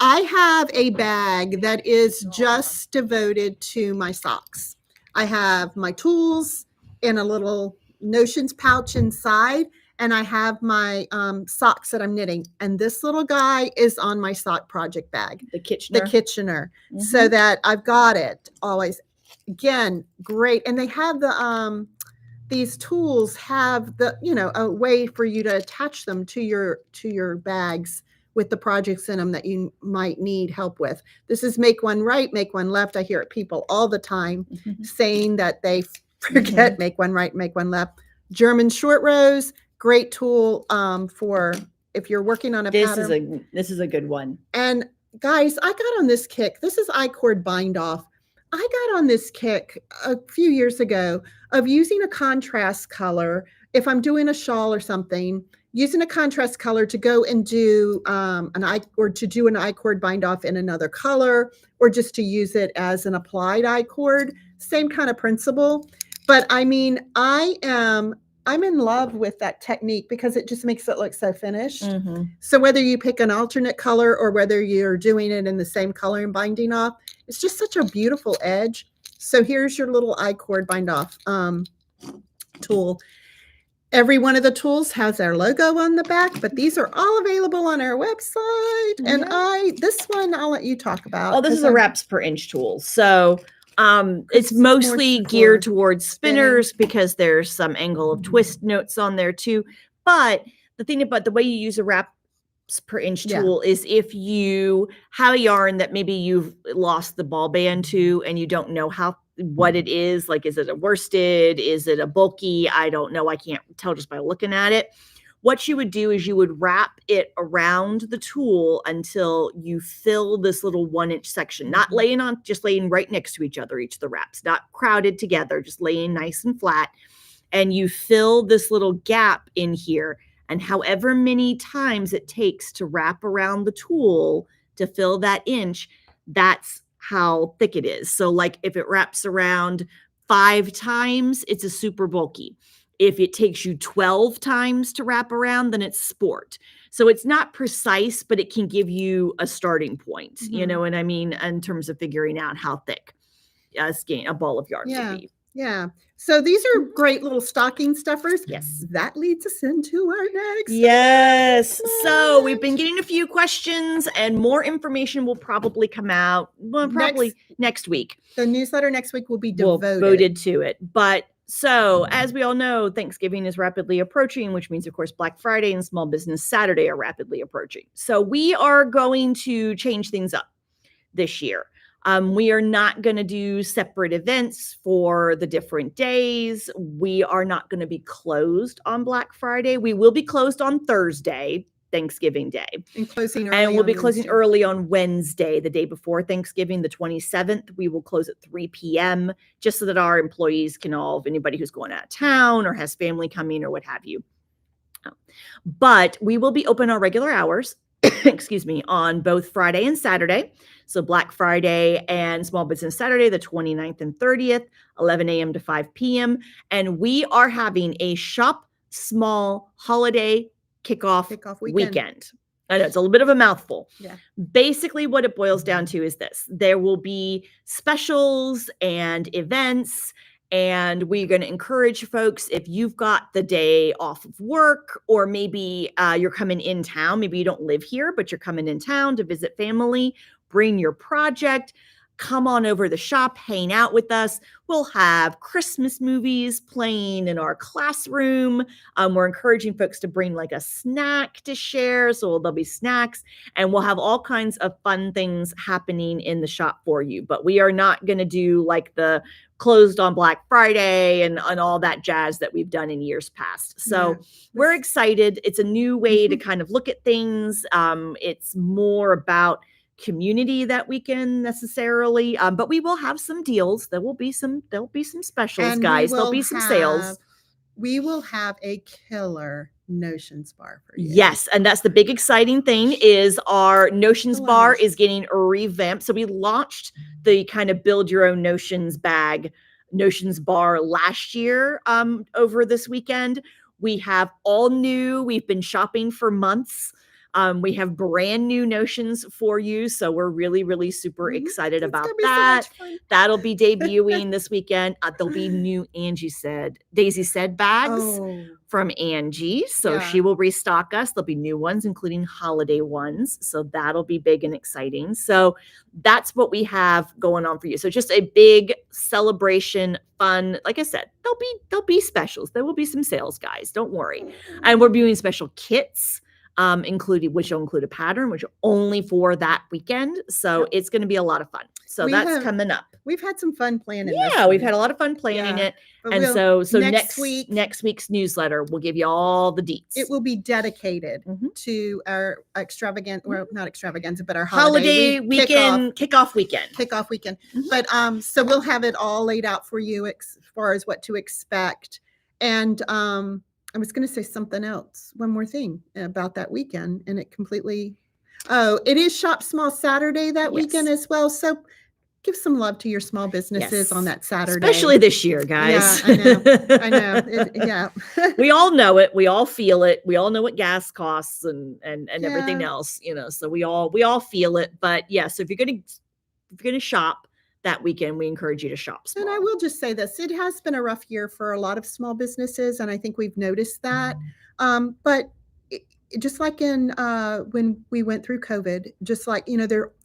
I have a bag that is just devoted to my socks. I have my tools in a little notions pouch inside, and I have my socks that I'm knitting. And this little guy is on my sock project bag. The Kitchener. So that I've got it always. Again, great. And they have the these tools have a way for you to attach them to your bags with the projects in them that you might need help with. This is make one right, make one left. I hear people all the time saying that they forget make one right, make one left. German short rows, great tool for if you're working on a pattern. This is a good one. And guys, I got on this kick. This is I-cord bind off. I got on this kick a few years ago of using a contrast color. If I'm doing a shawl or something, using a contrast color to go and do an I-cord bind off in another color, or just to use it as an applied I-cord, same kind of principle. But I mean, I'm in love with that technique because it just makes it look so finished. So whether you pick an alternate color or whether you're doing it in the same color and binding off, it's just such a beautiful edge. So here's your little I-cord bind off tool. Every one of the tools has their logo on the back, but these are all available on our website. And this one I'll let you talk about. Oh, this is a wraps per inch tool. So it's mostly geared towards spinners because there's some angle of twist notes on there too. But the thing about the way you use a wraps per inch tool is if you have a yarn that maybe you've lost the ball band to and you don't know what it is, like, is it a worsted? Is it a bulky? I don't know. I can't tell just by looking at it. What you would do is you would wrap it around the tool until you fill this little 1-inch section, not just laying right next to each other, each of the wraps, not crowded together, just laying nice and flat. And you fill this little gap in here. And however many times it takes to wrap around the tool to fill that inch, that's how thick it is. So like if it wraps around 5 times, it's a super bulky. If it takes you 12 times to wrap around, then it's sport. So it's not precise, but it can give you a starting point. You know what I mean? In terms of figuring out how thick a ball of yarn would be. Yeah. So these are great little stocking stuffers. Yes. That leads us into our next. Yes. So we've been getting a few questions and more information will probably come out probably next week. The newsletter next week will be devoted to it. But so as we all know, Thanksgiving is rapidly approaching, which means, of course, Black Friday and Small Business Saturday are rapidly approaching. So we are going to change things up this year. We are not going to do separate events for the different days. We are not going to be closed on Black Friday. We will be closed on Thursday, Thanksgiving Day. And we'll be closing early on Wednesday, the day before Thanksgiving, the 27th. We will close at 3 p.m. just so that our employees can anybody who's going out of town or has family coming or what have you. But we will be open our regular hours, excuse me, on both Friday and Saturday. So Black Friday and Small Business Saturday, the 29th and 30th, 11 a.m. to 5 p.m. And we are having a Shop Small holiday kickoff weekend. I know it's a little bit of a mouthful. Yeah. Basically, what it boils down to is this. There will be specials and events, and we're going to encourage folks, if you've got the day off of work, or maybe you're coming in town, maybe you don't live here, but you're coming in town to visit family, bring your project, come on over to the shop, hang out with us. We'll have Christmas movies playing in our classroom. We're encouraging folks to bring like a snack to share. So there'll be snacks, and we'll have all kinds of fun things happening in the shop for you. But we are not going to do like the closed on Black Friday and all that jazz that we've done in years past. So we're excited. It's a new way to kind of look at things. It's more about community that weekend necessarily, but we will have some deals. There'll be some specials, and guys. There'll be some sales. We will have a killer Notions bar for you. Yes, and that's the big exciting thing is our Notions bar is getting revamped. So we launched the kind of build your own Notions bag, Notions bar last year over this weekend. We have all new. We've been shopping for months. We have brand new Notions for you. So we're really, really super excited about that. So that'll be debuting this weekend. There'll be new Daisy Said bags from Angie. So she will restock us. There'll be new ones, including holiday ones. So that'll be big and exciting. So that's what we have going on for you. So just a big celebration, fun. Like I said, there'll be specials. There will be some sales, guys. Don't worry. And we're doing special kits. Which will include a pattern, which are only for that weekend. So it's going to be a lot of fun. So that's coming up. We've had some fun planning. Yeah, we've had a lot of fun planning it. And so next week's newsletter, we'll give you all the deets. It will be dedicated to our not extravaganza, but our holiday weekend, kickoff weekend. But so we'll have it all laid out for you as far as what to expect. And I was going to say something else, one more thing about that weekend, and it is Shop Small Saturday that weekend as well. So give some love to your small businesses on that Saturday. Especially this year, guys. Yeah, I know. We all know it. We all feel it. We all know what gas costs and everything else, so we all feel it. But so if you're going to shop, that weekend, we encourage you to shop small. And I will just say this, it has been a rough year for a lot of small businesses, and I think we've noticed that. But just like in when we went through COVID, just like,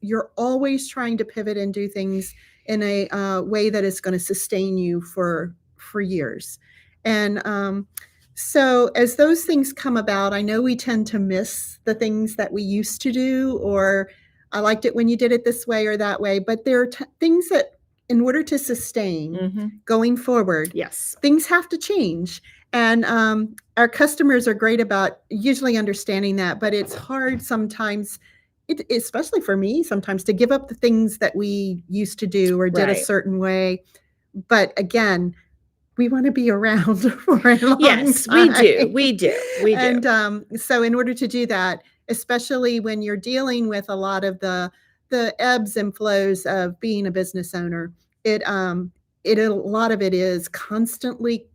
you're always trying to pivot and do things in a way that is going to sustain you for years. And so as those things come about, I know we tend to miss the things that we used to do, or I liked it when you did it this way or that way, but there are things that in order to sustain going forward, yes, things have to change. And our customers are great about usually understanding that, but it's hard sometimes, especially for me, sometimes to give up the things that we used to do or did a certain way. But again, we want to be around for a long time. We do. And so in order to do that, especially when you're dealing with a lot of the ebbs and flows of being a business owner, a lot of it is constantly,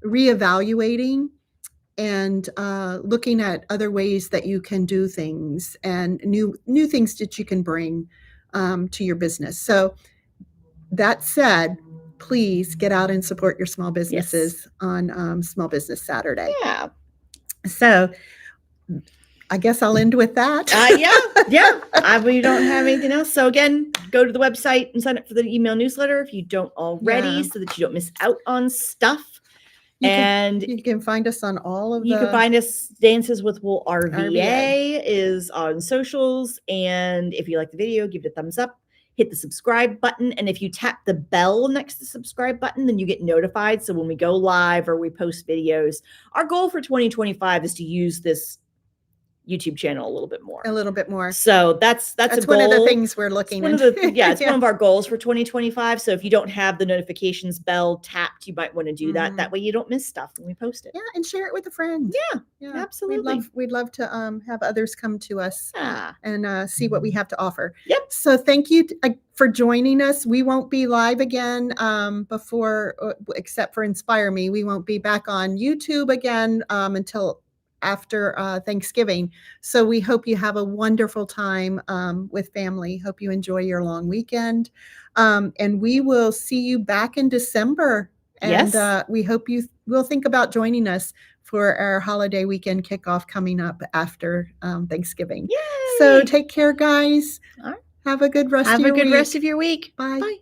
reevaluating and looking at other ways that you can do things and new things that you can bring to your business. So that said, please get out and support your small businesses on Small Business Saturday. Yeah. So I guess I'll end with that. We don't have anything else. So again, go to the website and sign up for the email newsletter if you don't already, so that you don't miss out on stuff. You can find us on all of You can find us. Dances with Wool RVA is on socials. And if you like the video, give it a thumbs up. Hit the subscribe button. And if you tap the bell next to the subscribe button, then you get notified. So when we go live or we post videos, our goal for 2025 is to use this YouTube channel a little bit more. So that's a goal. One of the things we're looking at. It's one of our goals for 2025. So if you don't have the notifications bell tapped, you might want to do that. That way you don't miss stuff when we post it. Yeah, and share it with a friend. Yeah, absolutely. We'd love to have others come to us and see what we have to offer. Yep. So thank you for joining us. We won't be live again except for Inspire Me. We won't be back on YouTube again until after Thanksgiving. So we hope you have a wonderful time with family. Hope you enjoy your long weekend. And we will see you back in December. And we hope you will think about joining us for our holiday weekend kickoff coming up after Thanksgiving. Yay! So take care, guys. All right. Have a good rest of your week. Have a good rest of your week. Bye. Bye.